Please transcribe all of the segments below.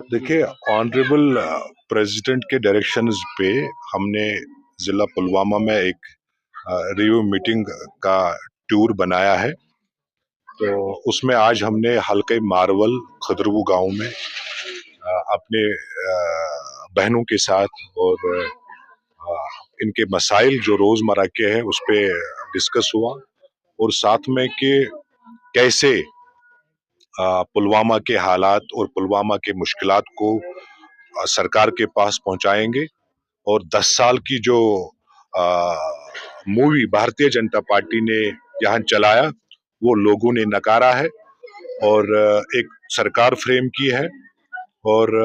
देखिए, honourable president के directions पे हमने ज़िला पुलवामा में एक रिव्यू मीटिंग का टूर बनाया है। तो उसमें आज हमने हल्के मारवल खदरवू गांव में अपने बहनों के साथ और इनके मसाइल जो रोज़मर्रा के हैं उस पे डिस्कस हुआ, और साथ में कि कैसे पुलवामा के हालात और पुलवामा के मुश्किलात को सरकार के पास पहुंचाएंगे। और 10 साल की जो मूवी भारतीय जनता पार्टी ने यहाँ चलाया वो लोगों ने नकारा है, और एक सरकार फ्रेम की है, और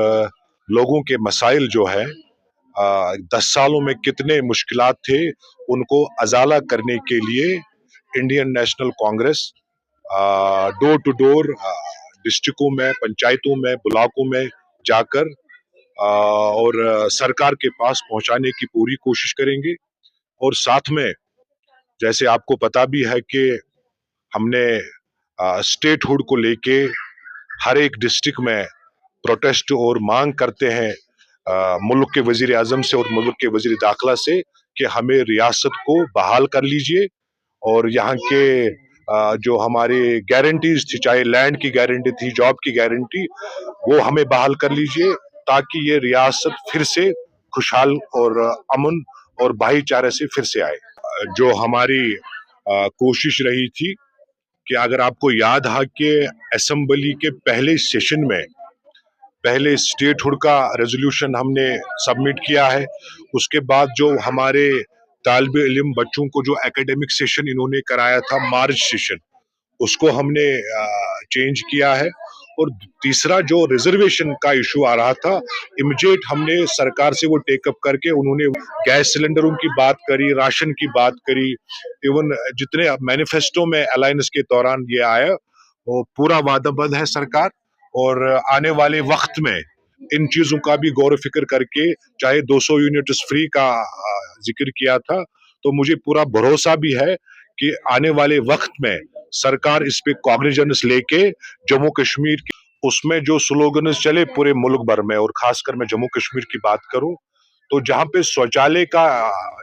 लोगों के मसाइल जो है 10 सालों में कितने मुश्किलात थे उनको अजाला करने के लिए Indian National Congress door to door डिस्ट्रिक्टों में, पंचायतों में, ब्लॉकों में जाकर और सरकार के पास पहुंचाने की पूरी कोशिश करेंगे। और साथ में जैसे आपको पता भी है कि हमने स्टेट हुड को लेके हर एक डिस्ट्रिक्ट में प्रोटेस्ट और मांग करते हैं मुल्क के वजीर आजम से और मुल्क के वजीर दाखिला से कि हमें रियासत को बहाल कर लीजिए, और यहाँ के जो हमारी गारंटीज थी, चाहे लैंड की गारंटी थी, जॉब की गारंटी, वो हमें बहाल कर लीजिए ताकि ये रियासत फिर से खुशहाल और अमन और भाईचारे से फिर से आए। जो हमारी कोशिश रही थी कि अगर आपको याद है कि असेंबली के पहले सेशन में पहले स्टेट हुड का रेजोल्यूशन हमने सबमिट किया है, उसके बाद जो हमारे तालिब इल्म बच्चों को जो एकेडमिक सेशन इन्होंने कराया था, मार्च सेशन, उसको हमने चेंज किया है। और तीसरा जो रिजर्वेशन का इशू आ रहा था, इमीडिएट हमने सरकार से वो टेकअप करके उन्होंने गैस सिलेंडरों की बात करी, राशन की बात करी, इवन जितने मैनिफेस्टो में अलायंस के दौरान ये आया वो पूरा वादाबद्ध है सरकार। और आने वाले वक्त में इन चीजों का भी गौर फिक्र करके, चाहे 200 यूनिट्स फ्री का जिक्र किया था, तो मुझे पूरा भरोसा भी है कि आने वाले वक्त में सरकार इस पे कॉग्निजेंस लेके जम्मू कश्मीर के उसमें जो स्लोगन्स चले पूरे मुल्क भर में, और खासकर मैं जम्मू कश्मीर की बात करूं तो जहां पे शौचालय का,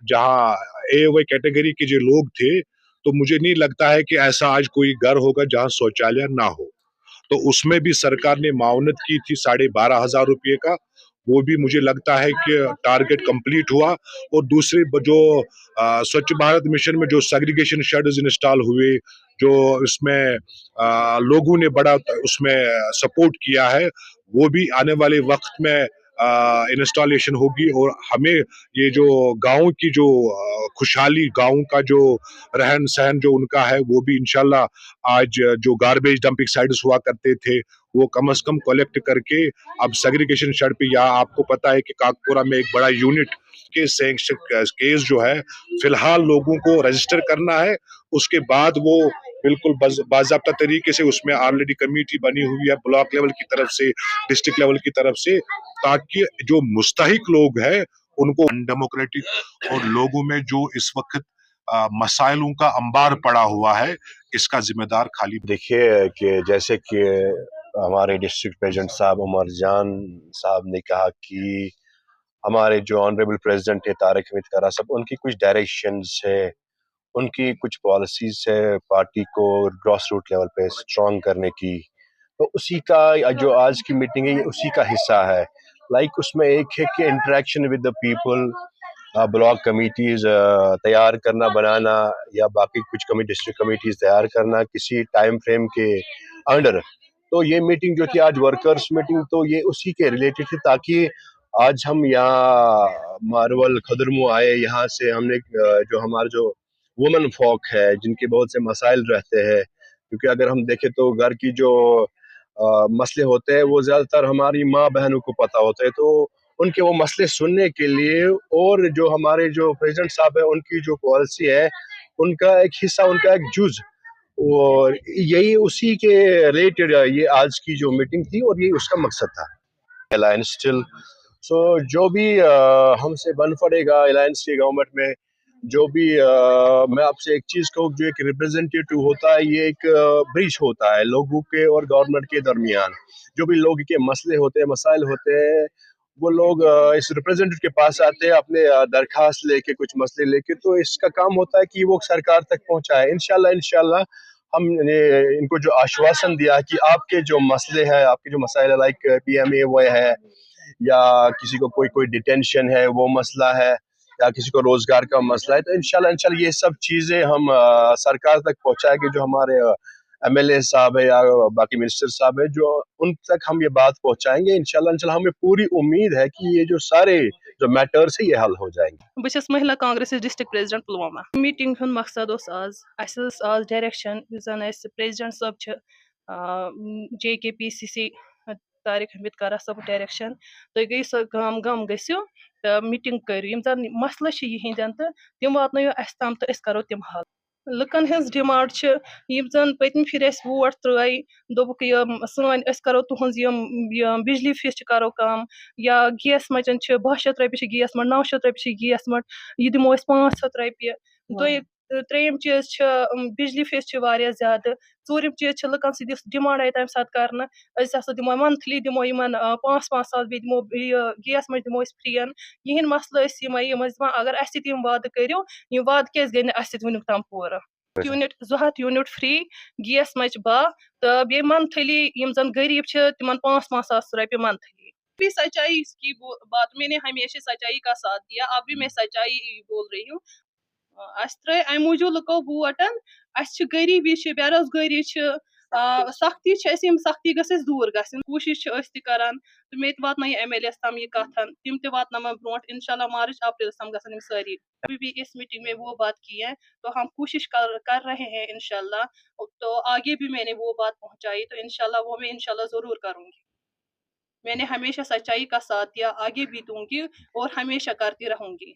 जहां ए वाई कैटेगरी के जो लोग थे, तो मुझे नहीं लगता है कि ऐसा आज कोई घर होगा जहां शौचालय ना हो। तो उसमें भी सरकार ने माउनत की थी 12,500 रुपये का, वो भी मुझे लगता है कि टारगेट कंप्लीट हुआ। और दूसरे जो स्वच्छ भारत मिशन में जो सेग्रीगेशन शेड्स इंस्टॉल हुए, जो इसमें लोगों ने बड़ा उसमें सपोर्ट किया है, वो भी आने वाले वक्त में इंस्टॉलेशन होगी। और हमें ये जो गांव की जो खुशहाली, गांव का जो रहन सहन जो उनका है, वो भी इंशाल्लाह आज जो गार्बेज डंपिंग साइट्स हुआ करते थे वो कम से कम कलेक्ट करके अब सेग्रीगेशन शेड पे, या आपको पता है कि काकपुरा में एक बड़ा यूनिट के केस जो है फिलहाल लोगों को रजिस्टर करना है, उसके बाद वो बिल्कुल बाज़ाब्ता तरीके से उसमें ऑलरेडी कमेटी बनी हुई है ब्लॉक लेवल की तरफ से, डिस्ट्रिक्ट लेवल की तरफ से, ताकि जो मुस्तहिक लोग हैं उनको डेमोक्रेटिक, और लोगों में जो इस वक्त मसाइलों का अंबार पड़ा हुआ है, इसका जिम्मेदार खाली। देखिए कि जैसे कि हमारे डिस्ट्रिक्ट प्रेसिडेंट साहब उमर जान साहब ने कहा कि हमारे जो ऑनरेबल प्रेसिडेंट है तारिक हमीद कारा साहब, उनकी कुछ डायरेक्शंस है, उनकी कुछ पॉलिसीज है पार्टी को ग्रास रूट लेवल पे स्ट्रॉन्ग करने की। तो उसी का जो आज की मीटिंग है ये उसी का हिस्सा है। लाइक उसमें एक है कि interaction with the people, block committees तैयार करना, बनाना, या बाकी कुछ डिस्ट्रिक्ट कमिटीज तैयार करना किसी टाइम फ्रेम के अंडर। तो ये मीटिंग जो थी आज वर्कर्स मीटिंग, तो ये उसी के रिलेटेड थी, ताकि आज हम यहाँ मारवल खदरमू आए, यहाँ से हमने जो हमारे जो वुमेन फॉक है जिनके बहुत से मसाइल रहते हैं, क्योंकि अगर हम देखें तो घर की जो मसले होते हैं वो ज़्यादातर हमारी माँ बहनों को पता होते हैं, तो उनके वो मसले सुनने के लिए, और जो हमारे जो प्रेसिडेंट साहब है उनकी जो पॉलिसी है उनका एक हिस्सा, उनका एक जुज, और यही उसी के रिलेटेड ये आज की जो मीटिंग थी और ये उसका मकसद था। अलायंस स्टिल, सो जो भी हमसे बन पड़ेगा अलायंस की गवर्नमेंट में, جو بھی میں آپ سے ایک چیز کہوں، جو ایک ریپرزینٹیٹو ہوتا ہے یہ ایک برج ہوتا ہے لوگوں کے اور گورنمنٹ کے درمیان. جو بھی لوگوں کے مسئلے ہوتے ہیں، مسائل ہوتے ہیں، وہ لوگ اس ریپرزینٹیٹو کے پاس آتے ہیں اپنے درخواست لے کے، کچھ مسئلے لے کے. تو اس کا کام ہوتا ہے کہ وہ سرکار تک پہنچائے. انشاءاللہ ہم نے ان کو جو آشواسن دیا کہ آپ کے جو مسئلے ہیں، آپ کے جو مسائل لائک پی ایم اے وائی ہے، یا کسی کو کوئی ڈیٹینشن ہے وہ مسئلہ ہے، یا کسی کو روزگار کا مسئلہ ہے، تو انشاءاللہ یہ سب چیزیں ہم سرکار تک پہنچائیں گے. جو ہمارے ایم ایل اے صاحب ہے یا باقی منسٹر صاحب ہے، جو ان تک ہم یہ بات پہنچائیں گے. انشاءاللہ ہمیں پوری امید ہے کہ یہ جو سارے جو میٹرز ہیں یہ حل ہو جائیں گے. بہٕ چھَس مہیلا Congress district president Pulwama. Meeting ہُنٛد مقصد اوس اَسہِ ٲس آز ڈایریکشن یُس زن اَسہِ پریزیڈنٹ صٲب چھِ جے کے پی سی سی طارق حمید کارا صٲب ڈایریکشن تُہۍ گٔیِو سۄ گام گام گٔژھِو تہٕ میٖٹِنٛگ کٔرِو یِم زن مسلہٕ چھِ یِہنٛدٮ۪ن تہٕ تِم واتنٲیِو اَسہِ تام تہٕ أسۍ کرو تِم حل. لُکن ہٕنٛز ڈِمانڈ چھِ یِم زن پٔتمہِ پھِرِ اَسہِ ووٹ ترٛٲے دوٚپُکھ سٲنۍ أسۍ کرو تُہنٛز یِم بجلی فیٖس چھِ کرو کم، یا گیس مچن چھِ 1200 رۄپیہِ چھِ گیس منٛز، 900 رۄپیہِ چھِ گیس منٛز، یہِ دِمو أسۍ 500 رۄپیہِ. ترٛیٚیِم چیٖز چھِ بجلی فیٖس چھِ واریاہ زیادٕ. ژوٗرِم چیٖز چھِ لُکن سۭتۍ یُس ڈِمانڈ آیہِ تمہِ ساتہٕ کرنہٕ أسۍ ہسا دِمو منتھلی دِمو یِمن 5-5 ساس، بیٚیہِ دِمو گیس منٛز دِمو أسۍ فرٛی. یِہنٛدۍ مسلہٕ ٲسۍ یِم ٲسۍ دپان اگر اَسہِ سۭتۍ یِم وعدٕ کٔرِو، یِم وعدٕ کیازِ گٔے نہٕ اَسہِ سۭتۍ وُنیُک تام پوٗرٕ. یوٗنٹ 200 یوٗنٹ فرٛی، گیس منٛز چھِ 12 تہٕ بیٚیہِ منتھلی یِم زن غریٖب چھِ تِمن 5-5 ساس رۄپیہِ منتھلی. بھی سچائی اس کی بات میں نے ہمیشہ سچائی کا ساتھ دیا، اب بھی میں سچائی بول رہی ہوں. اس ترٛٲے امہِ موٗجوٗب لُکو ووٹن، اسہِ چھِ غریٖبی چھِ، بے روزگٲری چھِ، سختی چھِ اَسہِ، یِم سختی گٔژھ اَسہِ دوٗر گژھٕنۍ. کوٗشش چھِ أسۍ تہِ کران تہٕ مےٚ تہِ واتنٲیہِ ایم ایل اے تام یہِ کتھن، تِم تہِ واتناون برونٛٹھ. انشاء اللہ مارچ اپریل تام گژھن یِم سٲری. ابھی بھی اس میٹنگ میں وہ بات کی ہے تو ہم کوشش کر رہے ہیں انشاءاللہ. تو آگے بھی میں نے وہ بات پہنچائی تو انشاءاللہ وہ میں انشاءاللہ ضرور کروں گی. میں نے ہمیشہ سچائی کا ساتھ دیا، آگے بھی دوں گی اور ہمیشہ کرتی رہوں گی.